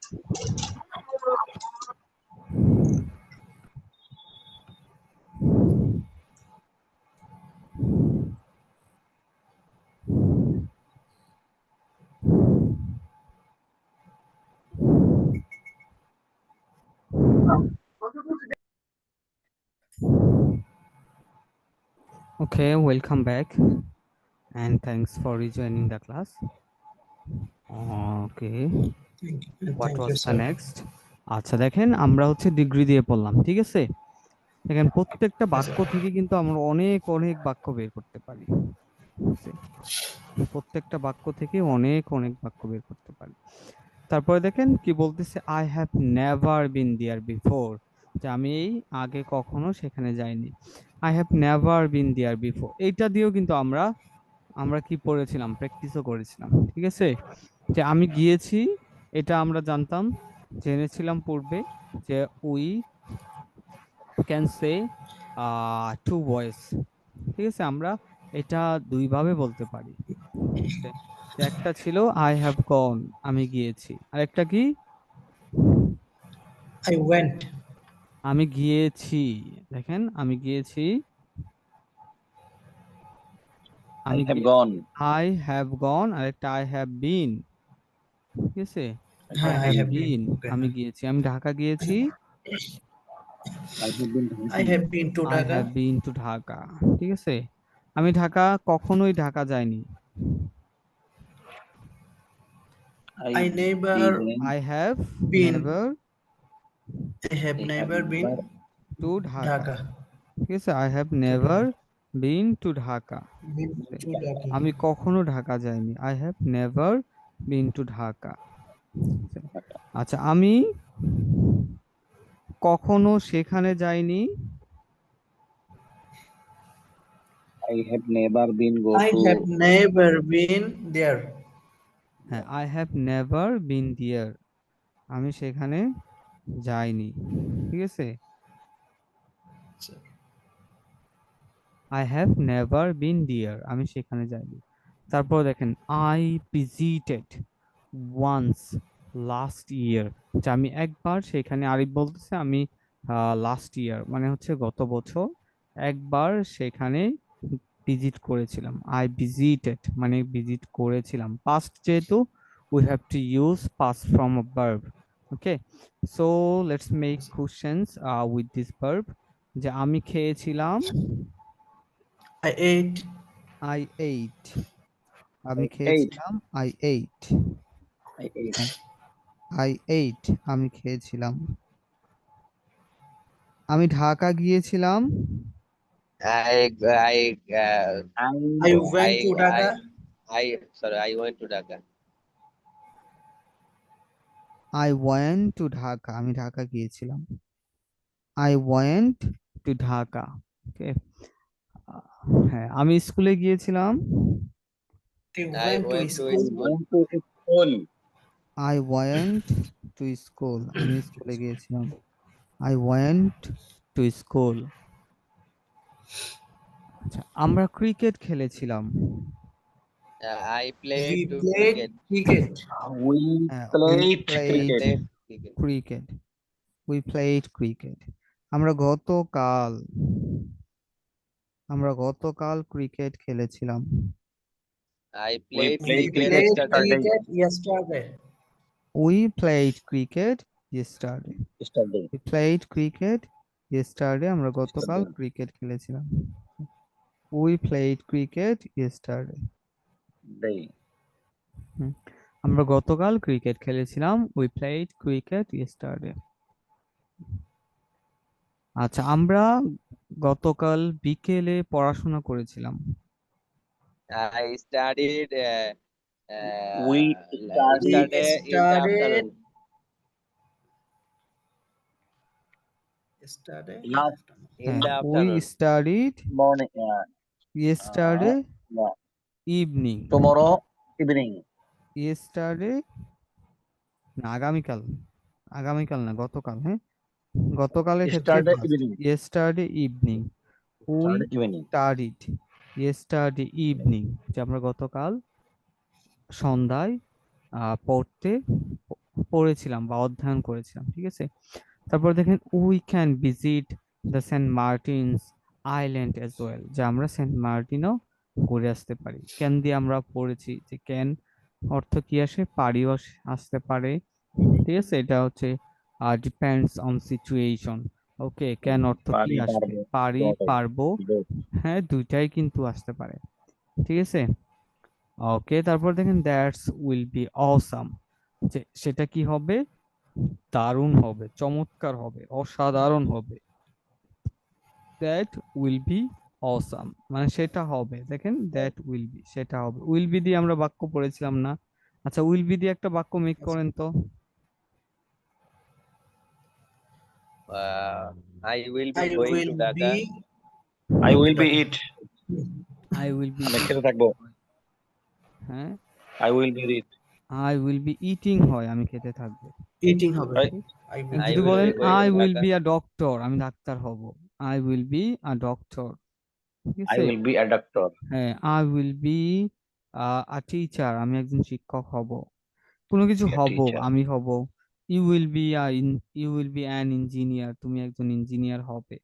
Okay, welcome back and thanks for rejoining the class. Okay, what Thank was you, the sir. next? আচ্ছা দেখেন আমরা হচ্ছে degree দিয়ে পড়লাম, ঠিক আছে? দেখেন প্রত্যেকটা বাক্য থেকে কিন্তু আমরা অনেক অনেক বাক্য বের করতে পারি। ঠিক আছে? প্রত্যেকটা বাক্য থেকে অনেক অনেক বাক্য বের করতে পারি। তারপরে দেখেন কি বলতেছে, I have never been there before, যে আমি এই আগে কখনো সেখানে যাইনি। I have never been there before, এইটা দিয়েও কিন্তু আমরা আমরা কি পড়েছিলাম, প্র্যাকটিসও করেছিলাম, ঠিক আছে? যে আমি গিয়েছি, এটা আমরা জানতাম, জেনেছিলাম পূর্বে, যে we can say two voice, ঠিক আছে? আমরা এটা দুই ভাবে বলতে পারি, ঠিক আছে? যে একটা ছিল আই হ্যাভ গন, আমি গিয়েছি, আর একটা কি I went. আমি গিয়েছি। দেখেন আমি গিয়েছি, I আমি have গিয়েছি, gone. আই হ্যাভ গন, আর একটা আই হ্যাভ বিন, ঠিক আছে? I I have have been. Been, Okay. আমি গিয়েছি, আমি ঢাকা গিয়েছি, I have been. I have been to I have Dhaka. Been to Dhaka, ঠিক আছে? আমি ঢাকা কখনোই ঢাকা যাইনি, I never didn't. I have been. Never I have I have never been never. To Dhaka, Dhaka. ঠিক আছে? I have To never Dhaka. Been to Dhaka, Been to Dhaka. আমি কখনো ঢাকা যাইনি, I have never been to Dhaka. আচ্ছা, আমি কখনো সেখানে যাইনি, I have never been go I to. have never been there. হ্যাঁ, আই হ্যাভ নেভার বিন দিয়ার, আমি সেখানে যাইনি, ঠিক আছে? আই হ্যাভ নেভার বিন দিয়ার, আমি সেখানে যাইনি। তারপর দেখেন I visited once last year, যে আমি একবার সেখানে, আরিফ বলতেছে আমি লাস্ট ইয়ার মানে হচ্ছে গত বছর একবার সেখানে ভিজিট করেছিলাম। আই ভিজিটেড মানে ভিজিট করেছিলাম, পাস্ট যেহেতু we have to use past form of verb. Okay, so let's make questions with this verb. যে আমি খেয়েছিলাম, I ate. আই এইট, আমি I ate. খেয়েছিলাম, I eight, I ate. I eight, আমি খেয়েছিলাম। আমি ঢাকা গিয়েছিলাম, I I. went to Dhaka. I went to Dhaka. I went to Dhaka, আমি ঢাকা গিয়েছিলাম, আই ওয়েন্ট টু ঢাকা। ওকে, হ্যাঁ, আমি স্কুলে গিয়েছিলাম, I I went to went to I school. school. went to school. I went to school, আমি স্কুলে গিয়েছিলাম, I went to school. আচ্ছা, আমরা ক্রিকেট খেলেছিলাম, I We played to played cricket. cricket. We হ্যাঁ, played we I played cricket. played cricket. Cricket, we played cricket. আমরা গতকাল, আমরা গতকাল ক্রিকেট খেলেছিলাম, I We played We played cricket cricket played yesterday. yesterday. cricket yesterday. We played cricket yesterday, Yesterday. We played cricket yesterday, আমরা গতকাল Yesterday. Cricket খেলেছিলাম, we played cricket yesterday. Day. আমরা গতকাল ক্রিকেট খেলেছিলাম, উই প্লেড ক্রিকেট ইয়েস্টারডে। আচ্ছা, আমরা গতকাল বিকেলে পড়াশোনা করেছিলাম, I studied We studied yesterday in the Started afternoon. yesterday. last In হ্যাঁ, the we afternoon. Studied morning. Yesterday Yeah. Evening, Tomorrow evening. Yesterday না, আগামীকাল, আগামীকাল না, গতকাল। হ্যাঁ, গতকালের ক্ষেত্রে Yesterday first, evening. Yesterday evening, we Yesterday evening. Studied yesterday evening, যে আমরা গতকাল সন্ধ্যায় পড়তে পড়েছিলাম বা অধ্যয়ন করেছিলাম, ঠিক আছে। তারপর দেখেন we can visit the Saint Martin's Island as well, যে আমরা সেন্ট মার্টিনও ঘুরে আসতে পারি। ক্যান দিয়ে আমরা পড়েছি যে ক্যান অর্থ কি আসে, পারিও আসতে পারে, ঠিক আছে। এটা হচ্ছে depends on situation. Okay, can অর্থ কি পারি আসবে, পারবো পারি, দুটোই পারবো, both। হ্যাঁ দুইটাই কিন্তু আসতে পারে, ঠিক আছে। ওকে, তারপর দেখেন দ্যাটস উইল বি অসাম, যে সেটা কি হবে, দারুণ হবে, চমৎকার হবে, অসাধারণ হবে। দ্যাট উইল বি অসাম মানে সেটা হবে, দেখেন দ্যাট উইল বি, সেটা হবে। উইল বি দিয়ে আমরা বাক্য পড়েছিলাম না? আচ্ছা, উইল বি দিয়ে একটা বাক্য মেক করেন তো। I will be I going to will Dhaka. be I going to will be Dhaka. it, I will be, আমি খেতে থাকবো। হ্যাঁ I will be it, I will be eating হয়, আমি খেতে থাকবো। Eating হবে। right? I will I যদি will বলেন be going I to will Dhaka. Be a doctor, আমি ডাক্তার হব, I will be a doctor, ঠিক I আছে। will be a doctor, হ্যাঁ, I will be a teacher, আমি একজন শিক্ষক হব। কোনো কিছু be a হব, teacher, আমি হব। You will be you will be an engineer, তুমি একজন ইঞ্জিনিয়ার হবে,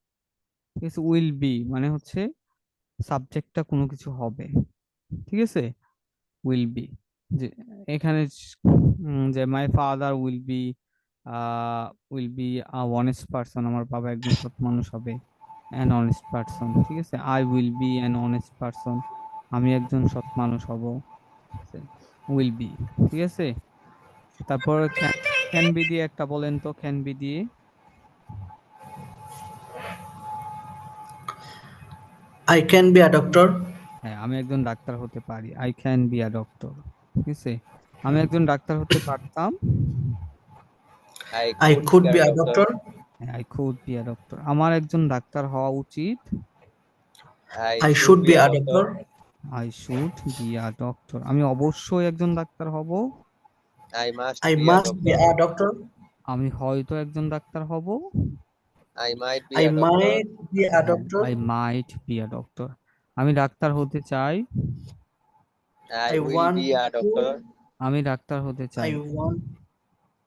ঠিক আছে। উইল বি মানে হচ্ছে সাবজেক্টটা কোনো কিছু হবে, ঠিক আছে। উইল বি, যে এখানে যে my father will be honest person, আমার বাবা একজন সৎ মানুষ হবে, অ্যান অনেস্ট পারসন, ঠিক আছে। I will be an honest person, আমি একজন সৎ মানুষ হব, উইল বি, ঠিক আছে। তারপর ক্যান বি দিয়ে একটা বলেন তো, ক্যান বি দিয়ে। I can be a doctor. হ্যাঁ, আমি একজন ডাক্তার হতে পারি, I can be a doctor, ঠিক আছে। আমি একজন ডাক্তার হতে পারতাম, I I could could be be a a doctor. doctor. I could be a doctor, আমার একজন ডাক্তার হওয়া উচিত, I I should should be be a a doctor. doctor. I should be a doctor, আমি অবশ্যই একজন doctor হব, I must I be a must be doctor. a doctor. আমি হয়তো একজন ডাক্তার হব, I might be I a doctor. might be a doctor. I might be a doctor, আমি doctor হতে চাই, I I will want be a to. doctor. আমি doctor হতে চাই,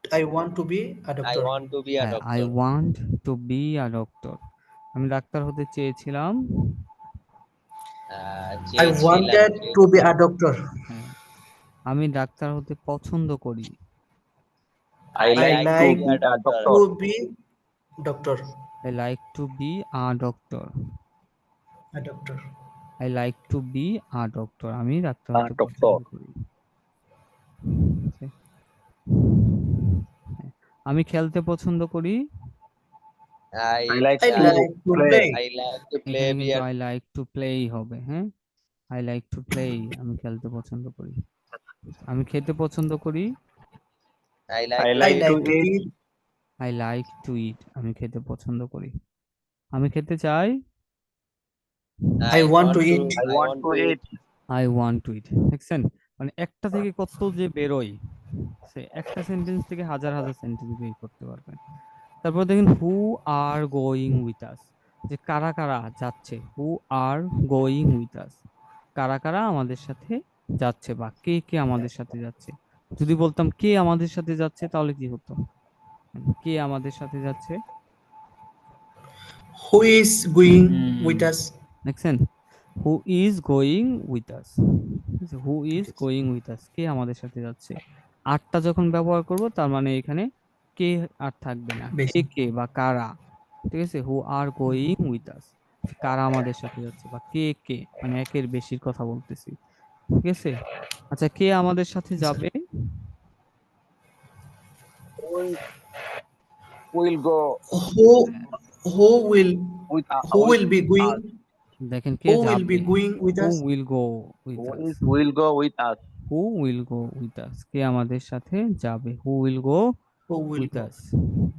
I want to be a I doctor. want to be a হ্যাঁ, I doctor. Want to be a doctor, আমি doctor হতে চেয়েছিলাম, I চেয়েছিলাম, wanted to be a doctor. হ্যাঁ, আমি ডাক্তার হতে পছন্দ করি, I I I like like to to like be be a a doctor. doctor, to be doctor. I like two be a doctor, A doctor. I like two be a doctor, আমি doctor a হতে doctor, পছন্দ করি, ঠিক আছে? হ্যাঁ, আমি খেলতে পছন্দ করি, I I like I to like to play, play. I like to play এখানে be কিন্তু a আই লাইক টু প্লেই হবে, হ্যাঁ। আই লাইক টু প্লে, আমি খেলতে পছন্দ করি। আমি খেতে পছন্দ করি, I like I to I like eat. to like to eat, eat. I like to eat, আমি খেতে পছন্দ করি। আমি খেতে চাই, I want to eat. I want to eat, I want to eat, দেখছেন মানে একটা থেকে কত যে বেরোয়, সে একটা সেন্টেন্স থেকে হাজার হাজার সেন্টেন্স বের করতে পারবেন। তারপর দেখেন হু আর গোয়িং উইথ আস, যে কারা কারা যাচ্ছে, হু আর গোয়িং উইথ আস, কারা কারা আমাদের সাথে যাচ্ছে বা কে কে আমাদের সাথে যাচ্ছে। যদি বলতাম কে আমাদের সাথে যাচ্ছে তাহলে কি হতো, কে আমাদের সাথে যাচ্ছে, Who is going with hmm, us? দেখছেন, who is going with us, who is going with us, কে আমাদের সাথে যাচ্ছে। আরটা যখন ব্যবহার করব তার মানে এখানে কে আর থাকবে না, কে বেশি। কে বা কারা, ঠিক আছে। হু আর গোয়িং উইথ আস, কারা আমাদের সাথে যাচ্ছে বা কে কে, মানে একের বেশির কথা বলতেছি, ঠিক আছে। আচ্ছা, কে আমাদের সাথে Sir. যাবে, will will go Who who will with be going? us, দেখেন কে Who will be যাবে, going with who us? Will go with who us, is will go with us, who will go with us, কে আমাদের সাথে যাবে, who will go Who will with go us,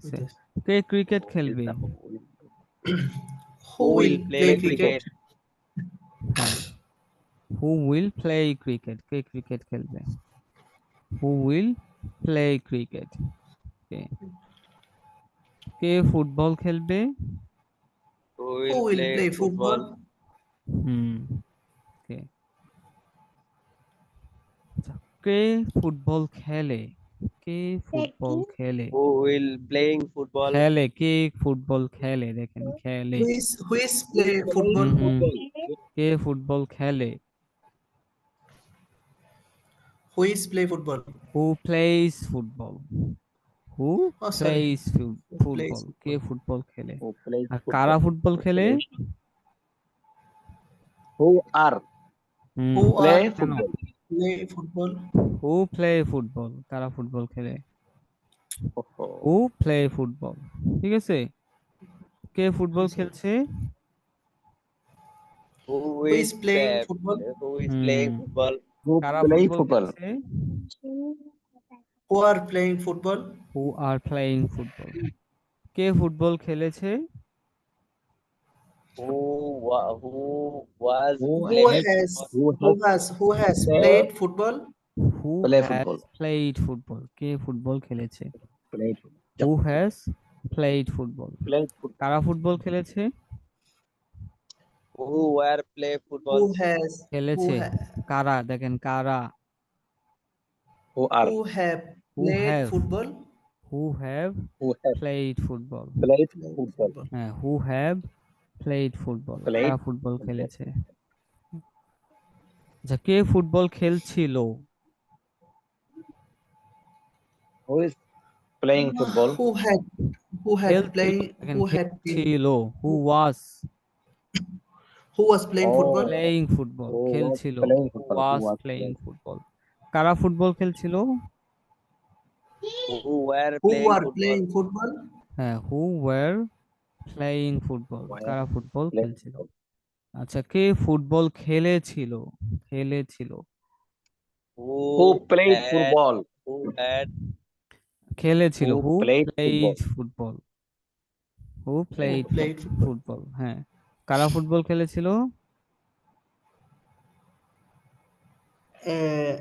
with us? কে cricket who is খেলবে, the will, Who Who will will play play cricket? cricket? হ্যাঁ, who will play cricket, কে cricket খেলবে, who will play cricket, কে কে football খেলবে, Who Who will will play play football? football? হুম, কে, আচ্ছা, কে ফুটবল খেলে, কে ফুটবল খেলে? Who will playing football? খেলে, কে ফুটবল খেলে? দেখেন খেলে। Who is play football? হুম, কে ফুটবল খেলে? Who is play football? Who plays football? Who Oh, sorry. Plays Who plays football? কে football? ফুটবল খেলে? Who plays আর football? কারা ফুটবল খেলে? Who are হুম, Who play are কেন? football? play football? Who play football? কারা football খেলে? Oh, who play football? ঠিক আছে, কে ফুটবল Sorry. খেলছে? Who Who will is playing football? Who is hmm, playing football? who কারা play ফুটবল football? খেলছে? Who are playing football? Who are playing football? K football খেলেছে? Who was Who Who playing has football? who has Play- played football? Who play has football? Played football? K football খেলেছে? Play football. Who has played football? Play football. কারা football খেলেছে? Who were play football? Who has খেলেছে কারা? দেখেন কারা। Who are who have Who played have football? who have who have played football? played Played football? হ্যাঁ, who have played football? Played কারা football football. খেলেছে? আচ্ছা, কে ফুটবল খেলছিল? Who is playing football? Who had খেলছিল, played দেখেন who had been খেলছিল, who was who was playing football? playing football? Who was খেলছিল, playing who football? was playing football? কারা ফুটবল খেলছিল? Who were Who playing are football? playing football? হ্যাঁ, who were playing football? Why কারা football playing খেলছিল? football? আচ্ছা, কে football খেলেছিল? খেলেছিল, Who played had football? who had খেলেছিল, Who who played played football? football? Who Who played played football? football? হ্যাঁ, কারা ফুটবল খেলেছিল? Uh,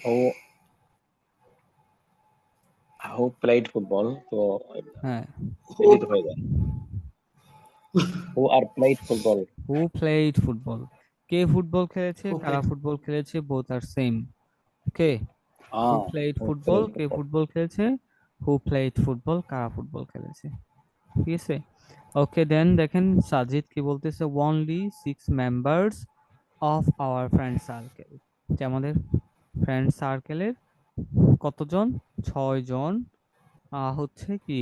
Who who played football? So হ্যাঁ, who edit হয়ে যায়। Who are played football? who played football? K football খেলেছে, who কারা played football খেলেছে, both are same. Okay, who played Who football? played K football? Football খেলেছে, who played football? কারা football খেলেছে? ঠিক আছে, ওকে দেন দেখেন সাজিদ কি বলতেছে, only 6 members of our friend circle, যে আমাদের ফ্রেন্ড সার্কেলের কতজন, 6 জন হচ্ছে কি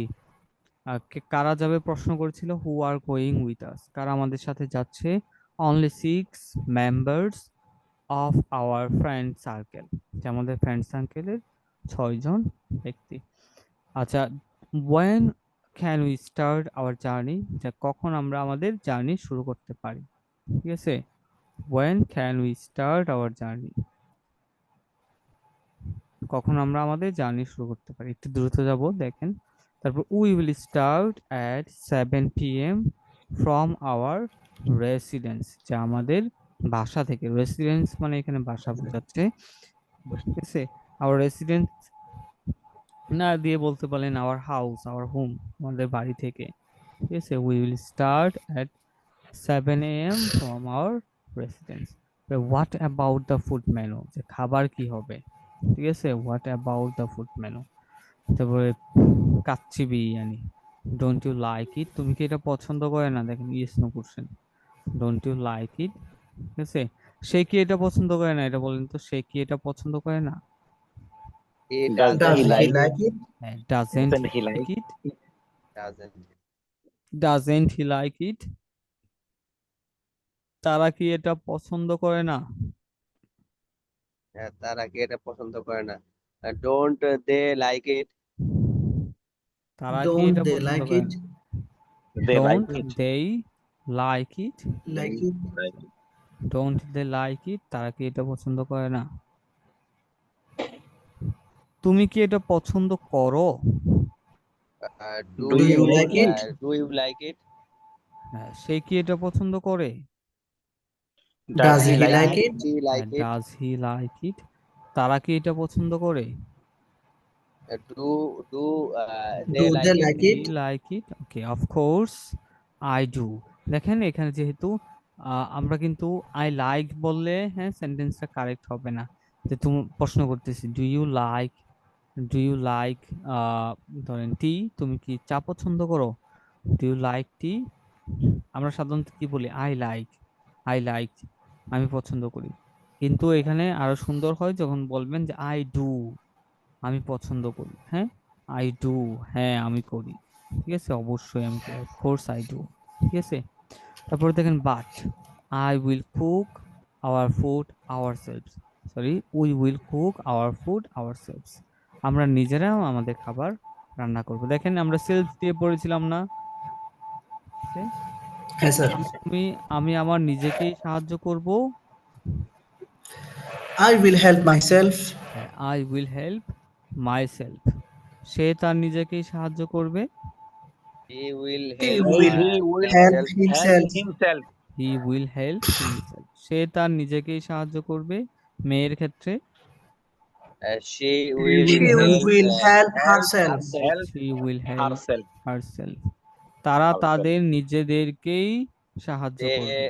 কারা যাবে প্রশ্ন করেছিল, হু আর গোয়িং উইথ আস, কারা আমাদের সাথে যাচ্ছে, only 6 members of our friend circle, যে আমাদের ফ্রেন্ড সার্কেলের 6 জন ব্যক্তি। আচ্ছা, when can we start our journey, যে কখন আমরা আমাদের জার্নি শুরু করতে পারি? ঠিক আছে, when can we start our journey, কখন আমরা আমাদের জার্নি শুরু করতে পারি? একটু দ্রুত যাব দেখেন। তারপর we will start at 7 p.m. from our residence, যা আমাদের বাসা থেকে, রেসিডেন্স মানে এখানে বাসা বোঝাচ্ছে, ঠিক আছে, our residence না দিয়ে বলতে পারেন our house, our home, আমাদের বাড়ি থেকে, ঠিক আছে, we will start at 7 a.m. from our residence. But what about the food menu, যে খাবার কি হবে? ঠিক আছে, what about the food menu? তারপরে kacchi biryani, don't you like it, তুমি কি এটা পছন্দ করে না? দেখেন yes no question, don't you like it, ঠিক আছে, সে কি এটা পছন্দ করে না? এটা বলেন তো, সে কি এটা পছন্দ করে না? he Does does he he like like it? হ্যাঁ, doesn't Doesn't he like like it, doesn't doesn't he like it, তারা কি এটা পছন্দ করে না? তারা কি এটা পছন্দ করে না? Don't they like it? তারা কি Don't এটা they পছন্দ like করে it? না? they like don't it? They like it, Like it? Like it. Don't they like it, তারা কি এটা পছন্দ করে না? তুমি কি এটা পছন্দ করো? Do Do you you like like it? do you like it? হ্যাঁ, সে কি এটা পছন্দ করে? Does he like like it? it? He like it? Does he like it, তারা কি এটা পছন্দ করে? Do Do they like they it? like he it? Like it, okay, of course I do. দেখেন এখানে যেহেতু আমরা কিন্তু আই লাইক বললে হ্যাঁ সেন্টেন্সটা কারেক্ট হবে না, যে তুমি প্রশ্ন করতেছি, ডু ইউ লাইক ধরেন টি, তুমি কি চা পছন্দ করো? Do you like tea? আমরা সাধারণত কি বলি? আই লাইক, আমি পছন্দ করি। কিন্তু এখানে আরো সুন্দর হয় যখন বলবেন যে আই ডু, আমি পছন্দ করি। হ্যাঁ, আই ডু, হ্যাঁ আমি করি। ঠিক আছে, অবশ্যই আমি করি, অফ কোর্স আই ডু। ঠিক আছে, তারপরে দেখেন but, I will cook our food ourselves, sorry, we will cook our food ourselves, আমরা নিজেরাও আমাদের খাবার রান্না করব। দেখেন আমরা সেলফ দিয়ে পড়েছিলাম না? Okay? Yes, sir. আমি আমার নিজেকেই সাহায্য করব। I will help myself. I will help myself, সে তার নিজেকেই সাহায্য করবে। He will He help will He will help himself. help himself. himself. He will help himself, সে তার নিজেকেই সাহায্য করবে। মেয়ের ক্ষেত্রে She She will help will help Help herself. herself. help she will help herself. Herself, তারা Herself. তাদের নিজেদেরকেই সাহায্য করবে।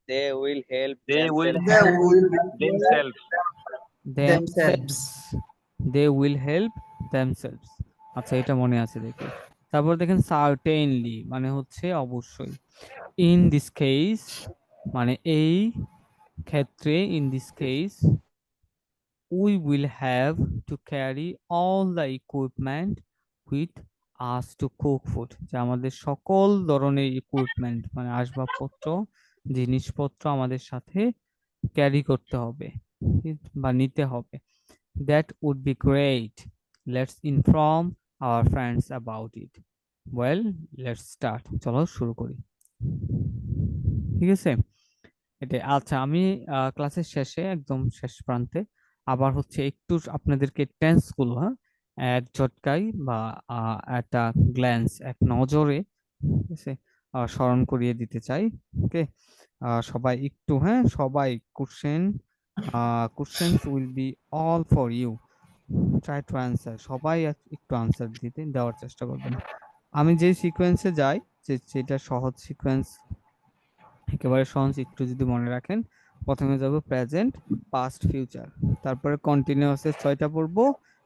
They will help They will themselves. They help will themselves. themselves. They will help themselves. আচ্ছা, এটা মনে আছে দেখি। তারপর দেখেন সার্টেনলি মানে হচ্ছে অবশ্যই। ইন দিস কেস মানে এই ক্ষেত্রে, in this case we will have to carry all the equipment with us to cook food, যে আমাদের সকল ধরনের ইকুইপমেন্ট মানে আসবাবপত্র, জিনিসপত্র আমাদের সাথে ক্যারি করতে হবে বা নিতে হবে। That would be great. Let's inform our friends about it. Well, let's start. চলো শুরু করি। ঠিক আছে, এটাই। আচ্ছা, আমি ক্লাসের শেষে একদম শেষ প্রান্তে আবার হচ্ছে একটু আপনাদেরকে টেন্স গুলো, হ্যাঁ, এক ঝটকায় বা একটা গ্ল্যান্স, এক নজরে, ঠিক আছে, স্মরণ করিয়ে দিতে চাই। ওকে, সবাই একটু, হ্যাঁ, সবাই questions will be all for you, try to answer, সবাই একটু আনসার দেওয়ার চেষ্টা করবেন। আমি যে সিকোয়েন্সে যাই, যেটা সহজ সিকোয়েন্স, একেবারে সহজ, একটু যদি মনে রাখেন, প্রথমে যাব প্রেজেন্ট, পাস্ট, ফিউচার, তারপরে কন্টিনিউয়াসের 6টা পড়বো,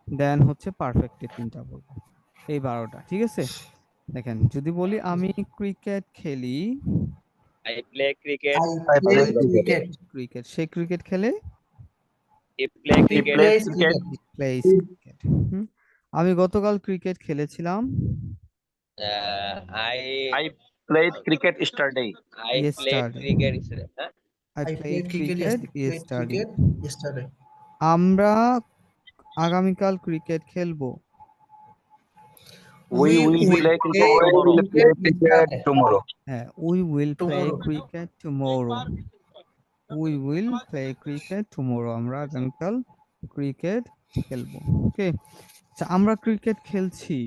দেন হচ্ছে পারফেক্টের 3টা পড়বো, এই 12টা। ঠিক আছে, দেখেন যদি বলি আমি ক্রিকেট খেলি, I play cricket. I play I cricket. Cricket, say cricket খেলে, He play He cricket. plays Cricket. cricket. Plays cricket. আমি গতকাল ক্রিকেট খেলেছিলাম, I I played cricket yesterday. played yesterday, cricket yesterday. Huh? I I played played cricket cricket yesterday. Yesterday. Yesterday. আমরা আগামীকাল cricket খেলবো, We will play cricket tomorrow. tomorrow. হ্যাঁ, we will play Tomorrow. Cricket tomorrow, we will play cricket tomorrow, আমরা আগামীকাল cricket খেলবো। ওকে, আচ্ছা আমরা cricket খেলছি,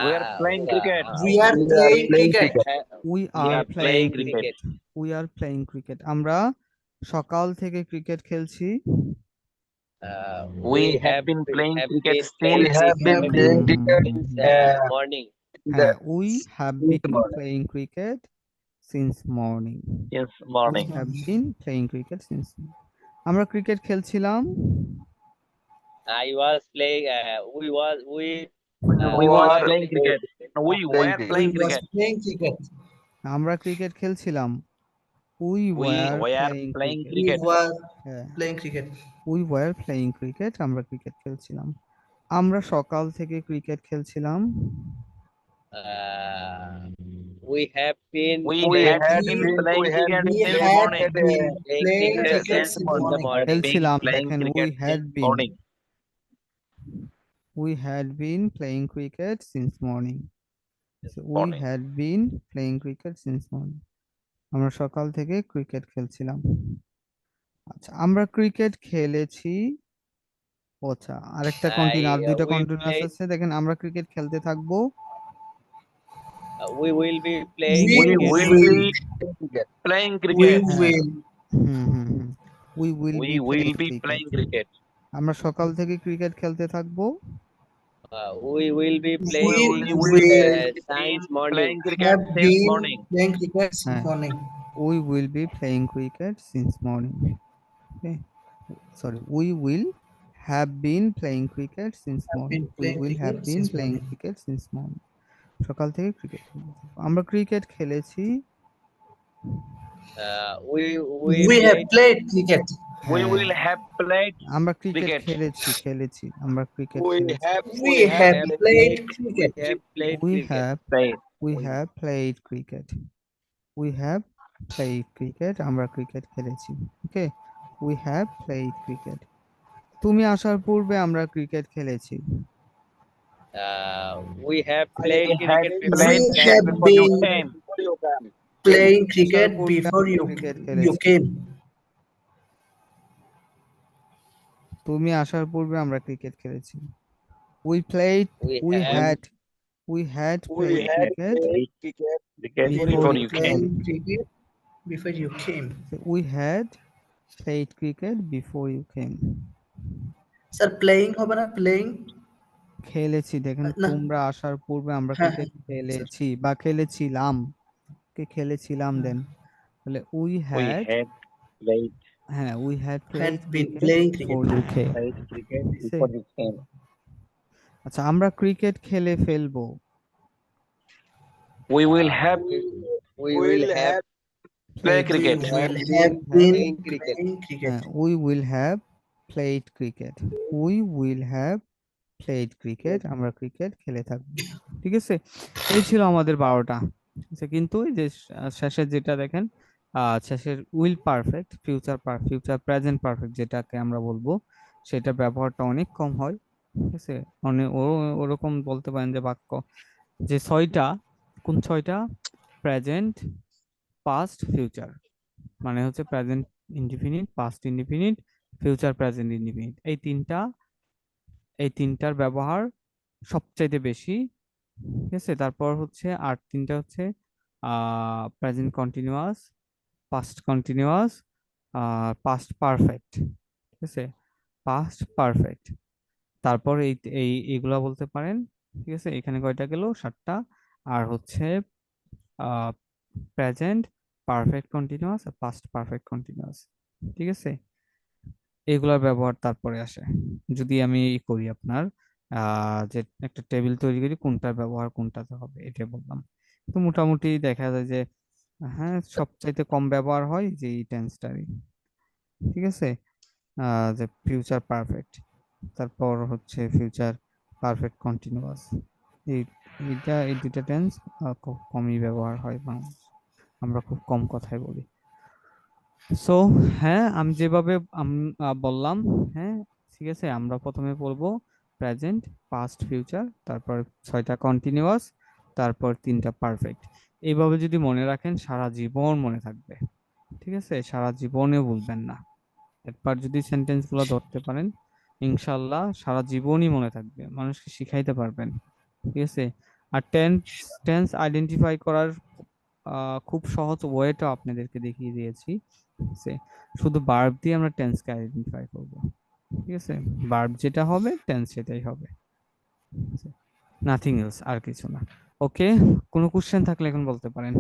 We are playing cricket. We are playing cricket. We We R are playing playing cricket. Cricket, we are playing cricket, আমরা সকাল থেকে cricket খেলছি, We have been playing cricket playing since morning. হ্যাঁ, we have been playing cricket since morning, since we morning. Have been playing cricket since, আমরা cricket খেলছিলাম, I was playing. We was were playing cricket. We were We playing was cricket. playing cricket. আমরা cricket খেলছিলাম, we We war were playing playing cricket, We cricket. were হ্যাঁ, playing cricket. We were playing cricket, আমরা cricket খেলছিলাম, আমরা সকাল থেকে cricket খেলছিলাম, we have been We playing had been playing cricket We since had morning. been playing cricket cricket Since since in the morning. morning. খেলছিলাম, playing দেখেন we cricket had since been, morning. we had been playing cricket since morning, so we Morning. had been playing cricket since morning, আমরা সকাল থেকে cricket খেলছিলাম। আচ্ছা, আমরা cricket খেলেছি, আচ্ছা আরেকটা কন্টিনিউ, আর দুইটা we কন্টিনিউয়াস play. আছে, দেখেন আমরা ক্রিকেট খেলতে থাকবো, We will be playing We We cricket. will will. be playing We cricket. will. we will We be will playing be playing cricket. আমরা সকাল থেকে ক্রিকেট খেলতে থাকবো, We will be playing We We cricket will since been morning. playing cricket have since been morning. playing cricket since হ্যাঁ, morning. we will be playing cricket since morning, okay? sorry, we will have been playing cricket since Have morning. been We playing will have cricket been since playing morning. cricket since morning. সকাল থেকে cricket আমরা cricket খেলেছি। We We have played. played cricket. We হ্যাঁ, will have played আমরা cricket cricket. খেলেছি আমরা cricket We খেলেছি। We we have have played played. We cricket. have played we cricket. have Played. we have played cricket. We have played cricket. আমরা cricket খেলেছি। ওকে, we have played cricket. তুমি আসার পূর্বে আমরা cricket খেলেছি। We have We played had cricket before played We cricket have before you been came. playing আসার cricket পূর্বে before আমরা you ক্রিকেট you খেলেছি। came. তুমি আসার পূর্বে আমরা ক্রিকেট খেলেছি। We played, we have we had we played had cricket played cricket Cricket before before you you came. came. Playing cricket before you came. So we had played cricket before you came. Sir, playing হবে না playing? খেলেছি, দেখেন না তোমরা আসার পূর্বে আমরা হ্যাঁ ক্রিকেট হ্যাঁ স্যার খেলেছি বা খেলেছিলাম, খেলেছিলাম দেন তাহলে we We had, had played হ্যাঁ we had had played been cricket playing before cricket. you came. played cricket ঠিক আছে? before you came. আচ্ছা, আমরা ক্রিকেট খেলে ফেলবো। We will have we will have play Played We cricket. will been have been playing cricket. playing cricket. হ্যাঁ, we will have played cricket. We will have played cricket. আমরা cricket খেলে থাকবো। ঠিক আছে, এই ছিল আমাদের 12টা। আচ্ছা, কিন্তু এই যে শেষের যেটা দেখেন, শেষের will perfect, future present perfect যেটাকে আমরা বলবো, সেটা ব্যবহারটা অনেক কম হয়। ঠিক আছে, অনেক ওরকম বলতে পারেন যে বাক্য যে 6টা, কোন 6টা? প্রেজেন্ট, পাস্ট, ফিউচার, মানে হচ্ছে present indefinite, past indefinite, future present indefinite, এই তিনটার ব্যবহার সবচাইতে বেশি। ঠিক আছে, তারপর হচ্ছে আর তিনটা হচ্ছে present continuous, past continuous, past perfect. ঠিক আছে, পাস্ট পারফেক্ট। তারপর এইগুলা বলতে পারেন। ঠিক আছে, এখানে কয়টা গেল? 7টা। আর হচ্ছে প্রেজেন্ট পারফেক্ট কন্টিনিউয়াস আর পাস্ট পারফেক্ট কন্টিনিউয়াস। ঠিক আছে, এগুলার ব্যবহার তারপরে আসে। যদি আমি করি আপনার যে একটা টেবিল তৈরি করি কোনটার ব্যবহার কোনটাতে হবে, এটা বললাম। তো মোটামুটি দেখা যায় যে হ্যাঁ সবচাইতে কম ব্যবহার হয় যে এই টেন্সটারই। ঠিক আছে, যে ফিউচার পারফেক্ট, তারপর হচ্ছে ফিউচার পারফেক্ট কন্টিনিউয়াস, এই এই দুইটা টেন্স খুব কমই ব্যবহার হয় বাংলাদেশে, আমরা খুব কম কথাই বলি। সো হ্যাঁ, আমি যেভাবে বললাম, হ্যাঁ ঠিক আছে, আমরা প্রথমে বলবো প্রেজেন্ট, পাস্ট, ফিউচার, তারপর 6টা কন্টিনিউয়াস, তারপর 3টা পারফেক্ট। এইভাবে যদি মনে রাখেন সারা জীবন মনে থাকবে। ঠিক আছে, সারা জীবনেও ভুলবেন না। একবার যদি সেন্টেন্স গুলো ধরতে পারেন, ইনশাল্লাহ সারা জীবনই মনে থাকবে, মানুষকে শিখাইতে পারবেন। ঠিক আছে, আর টেন্স আইডেন্টিফাই করার খুব সহজ ওয়েটা আপনাদেরকে দেখিয়ে দিয়েছি। ঠিক আছে, শুধু ভার্ব দিয়ে আমরা টেন্সকে আইডেন্টিফাই করব। ঠিক আছে, ভার্ব যেটা হবে টেন্স সেটাই হবে, নাথিং এলস, আর কিছু না। ওকে, কোনো কোশ্চেন থাকলে এখন বলতে পারেন।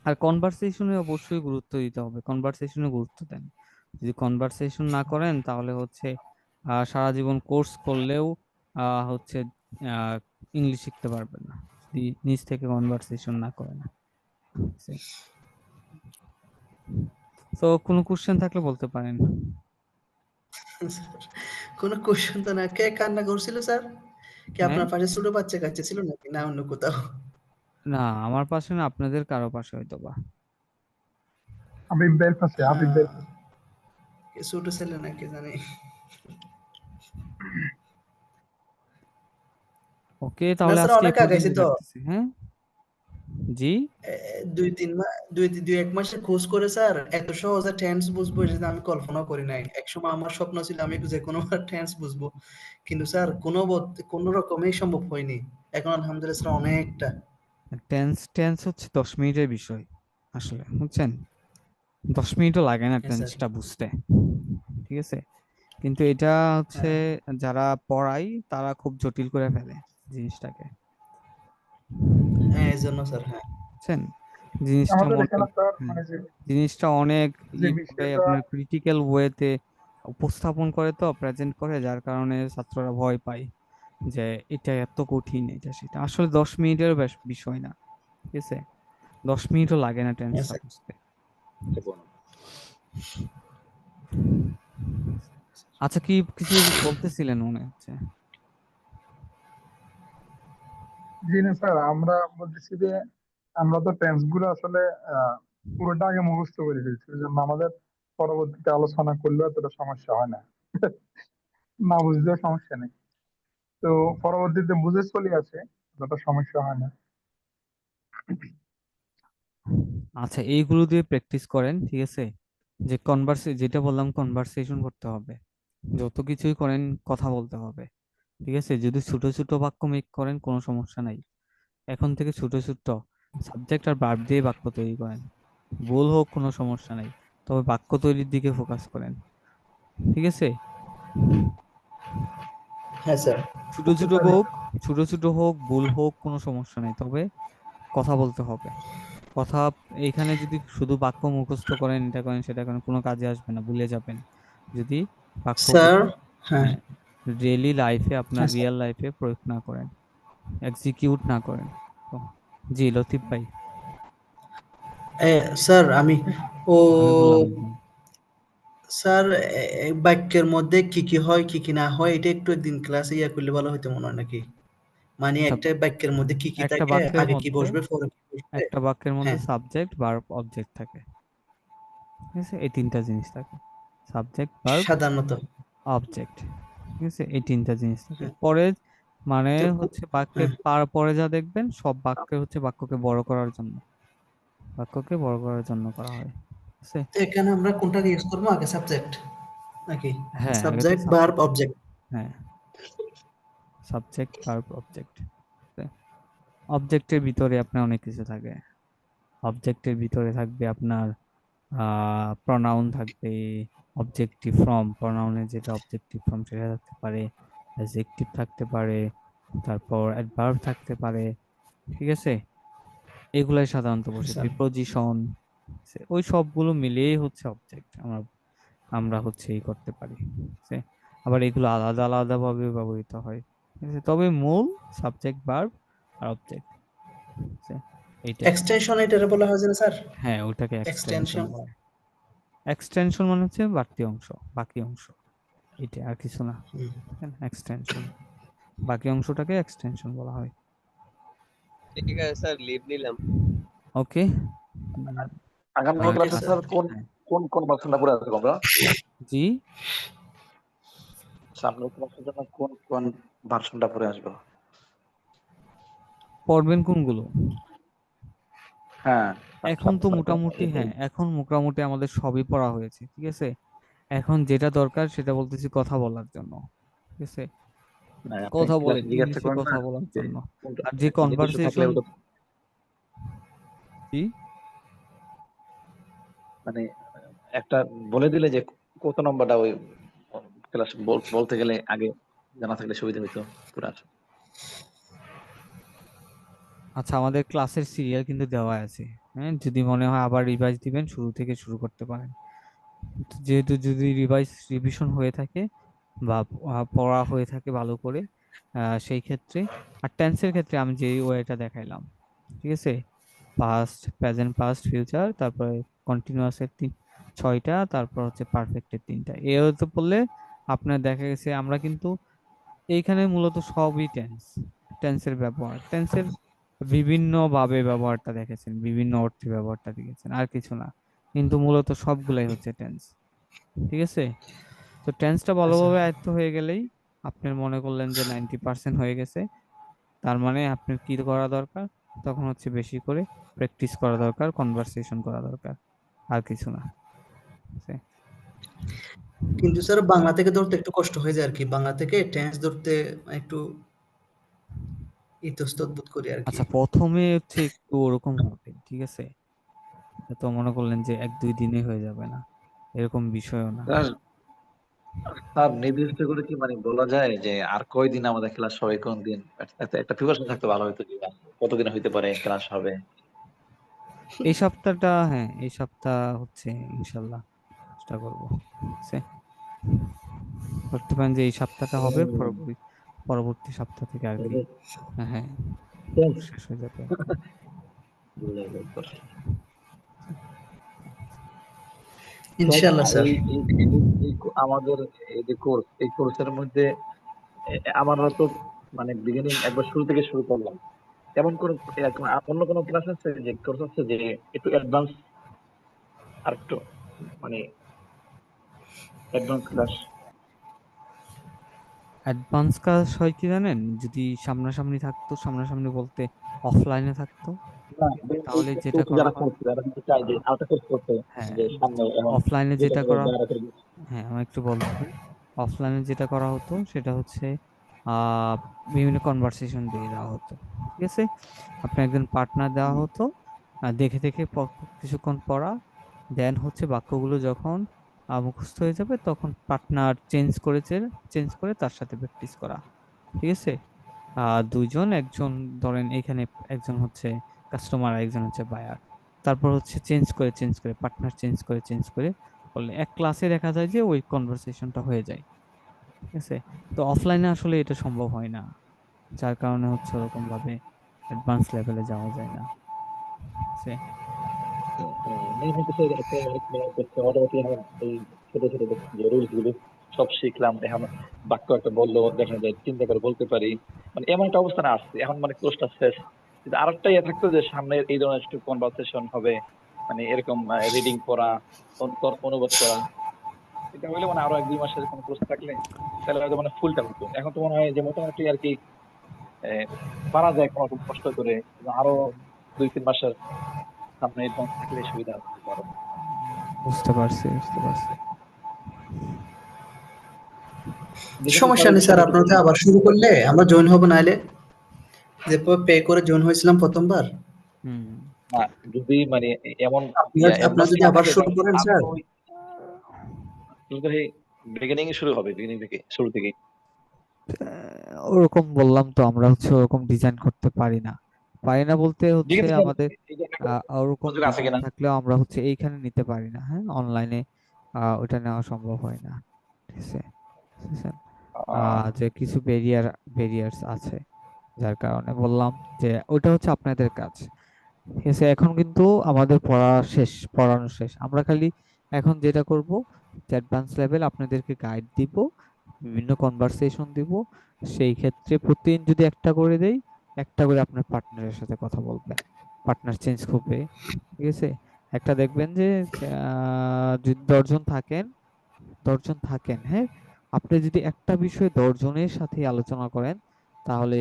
আর কনভারসেশনে অবশ্যই গুরুত্ব দিতে হবে, কনভারসেশনে গুরুত্ব দেন। যদি কনভারসেশন না করেন তাহলে হচ্ছে সারা জীবন কোর্স করলেও হচ্ছে ইংলিশ শিখতে পারবেন না, যদি নিজ থেকে কনভারসেশন না করেন। তো কোনো কোশ্চেন থাকলে বলতে পারেন। কোনো কোশ্চেন তো না। কে কান্না করছিল স্যার? কি হ্যাঁ, আপনার পাশে ছোট বাচ্চা কাচ্চা ছিল নাকি না অন্য কোথাও? না আমার পাশে না, আপনাদের কারো পাশে হয়তো বা। হাবিবের পাশে, হাবিবের আহ, কে ছোট ছেলে নাকি জানি। ওকে, না তাহলে স্যার আজকে এই অনেক আগাইছে পর্যন্তই তো। রাখতেছি। হ্যাঁ, জি। ২-৩ মাস ২-১ মাসের কোর্স করে স্যার এত সহজে টেন্স বুঝবো সেটা আমি কল্পনাও করি নাই। একসময় আমার স্বপ্ন ছিল আমি যেকোনো টেন্স বুঝবো। কিন্তু স্যার কোনো রকমেই সম্ভব হয়নি। এখন আলহামদুলিল্লাহ স্যার অনেকটা। টেন্স টেন্স হচ্ছে 10 মিনিটের বিষয় আসলে, বুঝছেন? 10 মিনিটও লাগে না হ্যাঁ স্যার। টেন্সটা বুঝতে। ঠিক আছে, কিন্তু এটা হচ্ছে হ্যাঁ, যারা পড়ায় তারা খুব জটিল করে ফেলে জিনিসটাকে, হ্যাঁ এজন্য স্যার হ্যাঁ। বুঝছেন? জিনিসটা আমাদের মনে এখানে স্যার হ্যাঁ, মানে জিনিসটা অনেক যে এইভাবে বিষয়টা আপনার ক্রিটিক্যাল ওয়েতে উপস্থাপন করে তো প্রেজেন্ট করে, যার কারণে ছাত্ররা ভয় পায় যে এটা এত কঠিন, এটা সেটা। আসলে 10 মিনিটের বিষয় না, ঠিক আছে? 10 মিনিটও লাগে না হ্যাঁ টেন্সটা স্যার। বুঝতে। আচ্ছা, কি কিছু বলতেছিলেন মনে হচ্ছে? জি না স্যার, আমরা বলতেছি যে আমরা তো টেন্স গুলো আসলে পুরোটা আগে মুখস্থ করে ফেলছি, ওই জন্য আমাদের পরবর্তীতে আলোচনা করলেও এতটা সমস্যা হয় না। না বুঝলেও সমস্যা নেই, তো পরবর্তীতে বুঝে চলে আসে, যত সমস্যা হয় না। আচ্ছা, এইগুলো দিয়ে প্র্যাকটিস করেন, ঠিক আছে? যে যেটা বললাম, কনভারসেশন করতে হবে। যত কিছুই করেন কথা বলতে হবে, ঠিক আছে? যদি ছোট ছোট বাক্য মেক করেন কোনো সমস্যা নাই। এখন থেকে ছোট ছোট সাবজেক্ট আর ভার্ব দিয়ে বাক্য তৈরি করেন। ভুল হোক কোনো সমস্যা নাই, তবে বাক্য তৈরির দিকে ফোকাস করেন, ঠিক আছে? হ্যাঁ স্যার। ছোট ছোট হোক, ছোট ছোট হোক, ভুল হোক, কোনো সমস্যা নেই, তবে কথা বলতে হবে। কথা, এইখানে যদি শুধু বাক্য মুখস্থ করেন, এটা করেন সেটা করেন, কোনো কাজে আসবে না, ভুলে যাবেন। যদি স্যার, বাক্যগুলো, হ্যাঁ হ্যাঁ, ডেইলি লাইফে, আপনার হ্যাঁ স্যার। রিয়েল লাইফে প্রয়োগ না করেন, এক্সিকিউট না করেন। তো, জি লতিফ ভাই, স্যার ও আমি বললাম এখন। স্যার, বাক্যের মধ্যে কি কি হয় কি কি না হয় এটা একটু একদিন ক্লাসে ইয়া করলে ভালো হতো মনে হয় নাকি? মানে আচ্ছা, একটা বাক্যের মধ্যে কি কি একটা থাকে, বাক্যের আগে কি মধ্যে বসবে পরে কি বসবে। একটা বাক্যের মধ্যে হ্যাঁ সাবজেক্ট, ভার্ব, অবজেক্ট থাকে, ঠিক আছে? এই তিনটা জিনিস থাকে, সাবজেক্ট, ভার্ব, সাধারণত। অবজেক্ট, ঠিক আছে? এই তিনটা জিনিস থাকে। হ্যাঁ পরে মানে তো হচ্ছে বাক্যের হ্যাঁ, পরে যা দেখবেন সব বাক্যে হচ্ছে বাক্যকে বড় করার জন্য, বাক্যকে বড় করার জন্য করা হয়, ঠিক আছে? তো এখানে আমরা কোনটাকে ইউজ করবো আগে, সাবজেক্ট নাকি? হ্যাঁ, আগে তো সাবজেক্ট ভার্ব সাবজেক্ট। অবজেক্ট। হ্যাঁ, সাবজেক্ট, ভার্ব, অবজেক্ট। অবজেক্টের ভিতরে আপনার অনেক কিছু থাকে। অবজেক্টের ভিতরে থাকবে আপনার প্রনাউন থাকবে, অবজেক্টিভ ফর্ম, প্রনাউনের যেটা অবজেক্টিভ ফর্ম সেটা থাকতে পারে, অ্যাডজেক্টিভ থাকতে পারে, তারপর অ্যাডভার্ব থাকতে পারে, ঠিক আছে? এগুলাই সাধারণত বসে, আচ্ছা প্রিপোজিশন, ওই সবগুলো মিলিয়েই হচ্ছে অবজেক্ট। আমরা আমরা হচ্ছে এই করতে পারি, ঠিক আছে? আবার এগুলো আলাদা আলাদা ভাবে ব্যবহৃত হয়, ঠিক আছে? তবে মূল সাবজেক্ট, ভার্ব আর অবজেক্ট, ঠিক আছে? এইটাই। এক্সটেনশন এটা বলা হয় না স্যার? হ্যাঁ, ওটাকে এক্সটেনশন এক্সটেনশন। বলে। এক্সটেনশন মানে হচ্ছে বাড়তি অংশ, বাকি অংশ, এটা আর কিছু না। এক্সটেনশন, বাকি অংশটাকে এক্সটেনশন বলা হয়। ঠিক আছে স্যার, লিভ নিলাম। ওকে। আগামী ওকে ক্লাসে স্যার। স্যার কোন হ্যাঁ, কোন কোন ভার্সনটা পড়ে আসবো আমরা? জি, সামনের ক্লাসের জন্য কোন কোন ভার্সনটা পড়ে আসবো? পড়বেন কোনগুলো? হ্যাঁ, এখন তো সামনের মোটামুটি, ক্লাসে হ্যাঁ, এখন মোটামুটি আমাদের সবই পড়া হয়েছে, ঠিক আছে? এখন যেটা দরকার সেটা বলতেছি কথা বলার জন্য, ঠিক আছে? আপনি কথা বলেন, ক্লাসে জিজ্ঞাসা ইংলিশে করেন না কথা বলার যে জন্য। কোনটা আর যে একটা নির্দিষ্ট থাকলে কনভারসেশন, ওটা কি, মানে একটা বলে দিলে যে কত নম্বরটা ওই ক্লাস বলতে গেলে আগে জানা থাকলে সুবিধা হইতো পুরা। আচ্ছা, আমাদের ক্লাসের সিরিয়াল কিন্তু দেওয়া আছে, হ্যাঁ? যদি মনে হয় আবার রিভাইজ দিবেন, শুরু থেকে শুরু করতে পারেন। যেহেতু যদি রিভিশন হয়ে থাকে বা পড়া হয়ে থাকে ভালো করে, সেই ক্ষেত্রে, আর টেন্সের ক্ষেত্রে আমি যে ওয়েটা দেখাইলাম, ঠিক আছে? পাস্ট, প্রেজেন্ট, পাস্ট, ফিউচার, তারপরে কন্টিনিউয়াস এর 6টা, তারপর হচ্ছে পারফেক্টের 3টা। এও তো পড়লে আপনার দেখা গেছে আমরা কিন্তু এইখানে মূলত সবই টেন্সের ব্যবহার, টেন্সের বিভিন্ন ভাবে ব্যবহারটা দেখেছেন, বিভিন্ন অর্থে ব্যবহারটা দেখেছেন, আর কিছু না, কিন্তু মূলত সবগুলাই হচ্ছে টেন্স, ঠিক আছে? তো টেন্সটা আচ্ছা ভালোভাবে আয়ত্ত হয়ে গেলেই আপনার মনে করলেন যে 90% হয়ে গেছে, তার মানে আপনার কি করা দরকার? তখন হচ্ছে বেশি করে প্র্যাকটিস করা দরকার, কনভারসেশন করা দরকার, আর কিছু না, ঠিক আছে? কিন্তু স্যার বাংলা থেকে ধরতে একটু কষ্ট হয়ে যায় আর কি, বাংলা থেকে টেন্স ধরতে একটু ইতস্তত বোধ করি আর কি। আচ্ছা, প্রথমে হচ্ছে একটু ওরকম হবে, ঠিক আছে? তো মনে করলেন যে 1-2 দিনে হয়ে যাবে না, এরকম বিষয়ও না। স্যার স্যার নির্দিষ্ট করে কি মানে বলা যায় যে আর কয়দিন আমাদের ক্লাস হবে, কোন দিন? একটা প্রিপারেশন থাকতে ভালো হতো, যে কতদিন হইতে পারে ক্লাস হবে। এই সপ্তাহটা, হ্যাঁ এই সপ্তাহ হচ্ছে ইনশাল্লাহ চেষ্টা করবো। সে করতে পারেন যে এই সপ্তাহটা হবে, পরবর্তী পরবর্তী সপ্তাহ থেকে আর কি। হ্যাঁ হ্যাঁ, শেষ হয়ে যাবে। ইনশাআল্লাহ স্যার। আমাদের এই যে কোর্স, এই কোর্সের মধ্যে আমরা তো মানে বিগিনিং একবার শুরু থেকে শুরু করলাম, এমন কোন অন্য কোনো ক্লাস আছে যে কোর্স আছে যে একটু অ্যাডভান্স, আর একটু মানে অ্যাডভান্স ক্লাস? অ্যাডভান্স কাজ হয় কি জানেন, যদি সামনাসামনি থাকতো, সামনাসামনি বলতে অফলাইনে থাকতো, না, তাহলে এই যেটা কোর্স করা যারা হয়, করছে তারা কিন্তু চায় যে আরেকটা কোর্স করতে, হ্যাঁ যে সামনে এখন অফলাইনে যেটা যেটা করে করা, যারা করে। হ্যাঁ আমি একটু বলছি। অফলাইনে যেটা করা হতো সেটা হচ্ছে বিভিন্ন কনভারসেশন দিয়ে দেওয়া হতো, ঠিক আছে। আপনি একজন পার্টনার দেওয়া হতো, দেখে দেখে কিছুক্ষণ পড়া, দেন হচ্ছে বাক্যগুলো যখন মুখস্থ হয়ে যাবে তখন পার্টনার চেঞ্জ করে তার সাথে প্র্যাকটিস করা, ঠিক আছে। দুইজন, একজন ধরেন এখানে একজন হচ্ছে কাস্টমার, একজন হচ্ছে বায়ার, তারপর হচ্ছে চেঞ্জ করে পার্টনার চেঞ্জ করে বললে এক ক্লাসে দেখা যায় যে ওই কনভারসেশনটা হয়ে যায়, ঠিক আছে। তো অফলাইনে আসলে এটা সম্ভব হয় না, যার কারণে হচ্ছে ওরকম ভাবে অ্যাডভান্স লেভেলে যাওয়া যায় না, ঠিক আছে। মনে হচ্ছে একটা অনেক মনে করছে মোটামুটি এখন এই ছোট ছোট যে রুলস গুলো সব শিখলাম, এখন বাক্য একটা বললো দেখা যায় চিন্তা করে বলতে পারি, মানে এমন একটা অবস্থানে আসছে এখন, মানে কোর্সটা শেষ। কিন্তু আরেকটা ইয়ে থাকতো যে সামনে এই ধরনের একটু কনভারসেশন হবে, মানে এরকম রিডিং করা, অনুবাদ করা, এটা হইলে মানে আরো 1-2 মাসের কোনো কোর্স থাকলে তাহলে হয়তো মানে ফুলটা হতো। এখন তো মনে হয় যে মোটামুটি আর কি আহ, পারা যায় কোনো রকম কষ্ট করে, কিন্তু আরো 2-3 মাসের সামনে এডভান্স থাকলে সুবিধা হতো আরো। বুঝতে পারছি। দেখুন সমস্যা স্যার, নেই স্যার, আপনারা তো আবার শুরু করলে আমরা জয়েন হব, নাইলে যে পে করে জয়েন হয়েছিলাম প্রথমবার। হুম। না, যদি মানে এমন আপনারা অ্যাডভান্স যদি না আবার থাকে শুরু তাহলে করেন আমি স্যার। তো ওই বিগিনিং শুরু হবে, বিগিনিং থেকে শুরু থেকে। ওরকম বললাম তো, আমরা হচ্ছে ওরকম ডিজাইন করতে পারি না বলতে হচ্ছে বিগিনিং আমাদের এই যে একটা ওরকম সুযোগ আছে ডিজাইন কিনা? থাকলেও আমরা হচ্ছে এইখানে নিতে পারি না, হ্যাঁ অনলাইনে ওটা নেওয়া সম্ভব হয় না, ঠিক আছে, বুঝছেন? যে কিছু ব্যারিয়ার্স আছে, যার কারণে বললাম যে ওটা হচ্ছে আপনাদের কাজ, ঠিক আছে। এখন কিন্তু আমাদের পড়ানো শেষ, আমরা খালি এখন যেটা করব, অ্যাডভান্স লেভেল আপনাদেরকে গাইড দিব, বিভিন্ন কনভারসেশন দিব, সেই ক্ষেত্রে প্রতিদিন যদি একটা করে দেই, একটা করে আপনার পার্টনারের সাথে কথা বলবেন, পার্টনার চেঞ্জ হবে, ঠিক আছে। একটা দেখবেন যে যদি 10 জন থাকেন, হ্যাঁ, আপনি যদি একটা বিষয়ে 10 জনের সাথে আলোচনা করেন, তাহলে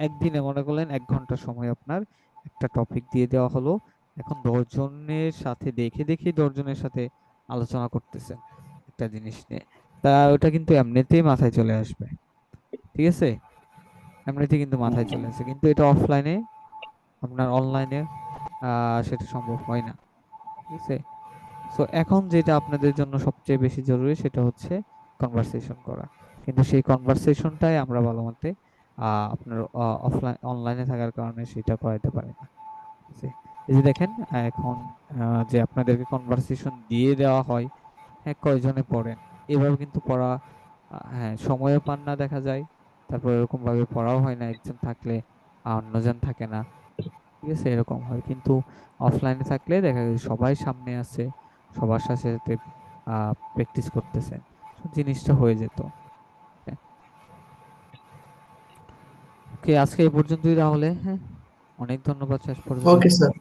একদিনে মনে করলেন 1 ঘন্টা সময় আপনার একটা টপিক দিয়ে দেওয়া হলো, এখন 10 জনের সাথে দেখে দেখে 10 জনের সাথে আলোচনা করতেছেন একটা জিনিস নিয়ে, তা ওটা কিন্তু এমনিতেই মাথায় চলে আসবে, ঠিক আছে, এমনিতেই কিন্তু মাথায় চলে আসে, কিন্তু এটা অফলাইনে, আপনার অনলাইনে সেটা সম্ভব হয় না, ঠিক আছে। সো এখন যেটা আপনাদের জন্য সবচেয়ে বেশি জরুরি সেটা হচ্ছে কনভারসেশন করা, কিন্তু সেই কনভারসেশনটাই আমরা ভালো মতে আপনার অনলাইনে থাকার কারণে সেটা করাইতে পারি না, ঠিক আছে? এই যে দেখেন এখন যে আপনাদেরকে কনভারসেশন দিয়ে দেওয়া হয়, হ্যাঁ কয়জনে পড়েন, এভাবে কিন্তু পড়া হ্যাঁ সময়ও পান না দেখা যায়, তারপর এরকম ভাবে পড়াও হয় না, একজন থাকলে অন্যজন থাকে না, ঠিক আছে, এরকম হয়। কিন্তু অফলাইনে থাকলে দেখা যায় সবাই সামনে আছে, সবার সাথে সাথে প্র্যাকটিস করতেছেন, জিনিসটা হয়ে যেত। ওকে, আজকে এই পর্যন্তই তাহলে, হ্যাঁ, অনেক ধন্যবাদ শেষ পর্যন্ত। Okay sir.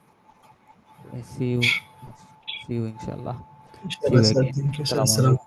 সি ইউ, ইনশাআল্লাহ, সি ইউ ইনশাআল্লাহ sir, again. Thank you sir, আসসালামু আসসালামু আলাইকুম।